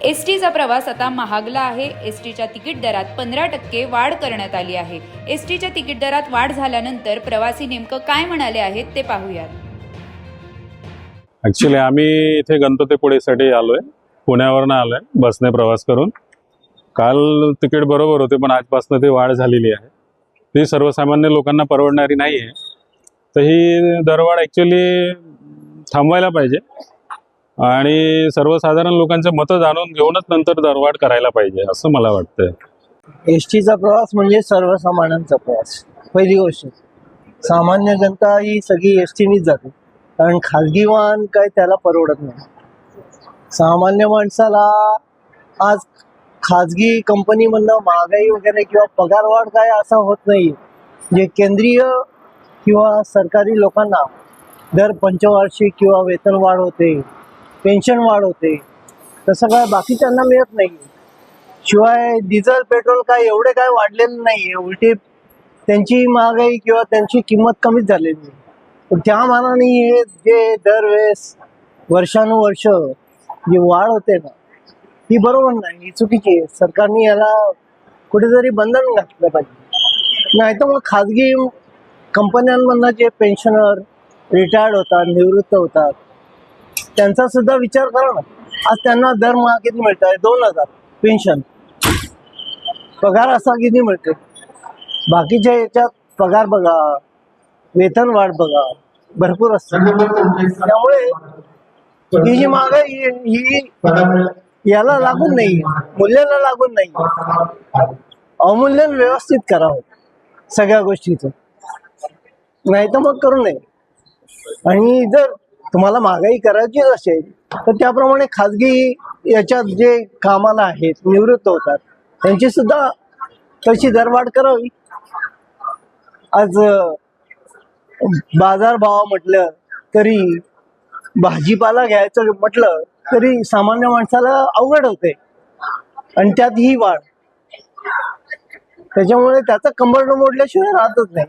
एसटीचा प्रवास आता महागला आहे। एसटीच्या तिकीट दरात 15% वाढ करण्यात आली आहे। एसटीच्या तिकीट दरात वाढ झाल्यानंतर प्रवासी नेमकं काय म्हणाले आहेत ते पाहूयात। ऍक्च्युली आम्ही इथे गणपतीपुळेसाठी आलोय, पुण्यावरून आलोय बसने प्रवास करून। काल तिकीट बरोबर होते, पण आजपासून ती वाढ झालेली आहे। ती सर्वसामान्य लोकांना परवडणारी नाही आहे। तर ही दरवाढ ऍक्च्युली थांबवायला पाहिजे आणि सर्वसाधारण लोकांचे मतं जाणून घेऊनच नंतर दरवाढ करायला पाहिजे असं मला वाटतंय। एसटीचा प्रवास म्हणजे सर्वसामान्यांचा प्रवास। पहिली गोष्ट, सामान्य जनता ही सगळी एसटीनीच जाते, कारण खाजगी वाहन काय त्याला परवडत नाही। सामान्य माणसाला आज खाजगी कंपनीमधनं महागाई वगैरे किंवा पगारवाढ काय असा होत नाही। जे केंद्रीय किंवा सरकारी लोकांना दर पंचवार्षिक किंवा वेतन वाढ होते, पेन्शन वाढ होते, तसं काय बाकीच्यांना मिळत नाही। शिवाय डिझेल पेट्रोल काय एवढे काय वाढलेले नाही, उलटी त्यांची महागाई किंवा त्यांची किंमत कमीच झालेली नाही। पण त्या मानाने हे जे दरवेळेस वर्षानुवर्ष जी वाढ होते ना, ही बरोबर नाही, ही चुकीची आहे। सरकारने याला कुठेतरी बंधन घातलं पाहिजे। नाही तर मग खाजगी कंपन्यांमधनं जे पेन्शनर रिटायर्ड होतात, निवृत्त होतात, त्यांचा सुद्धा विचार करा ना। आज त्यांना दरमहा किती मिळत आहे? 2000 पेन्शन, पगार असा किती मिळते? बाकीच्या याच्यात पगार बघा, वेतन वाढ बघा, भरपूर असतं। त्यामुळे ही जी महागाई ही याला लागून नाही, मूल्याला लागून नाही, अवमूल्यन व्यवस्थित करावं सगळ्या गोष्टीचं, नाही तर मग करू नये। आणि जर तुम्हाला महागाई करायची असेल तर त्याप्रमाणे खाजगी याच्यात जे कामाला आहेत, निवृत्त होतात, त्यांची सुद्धा तशी दरवाढ करावी। आज बाजारभाव म्हटलं तरी, भाजीपाला घ्यायचं म्हटलं तरी सामान्य माणसाला अवघड होते, आणि त्यात ही वाढ, त्याच्यामुळे त्याचा कंबरडं मोडल्याशिवाय राहतच नाही।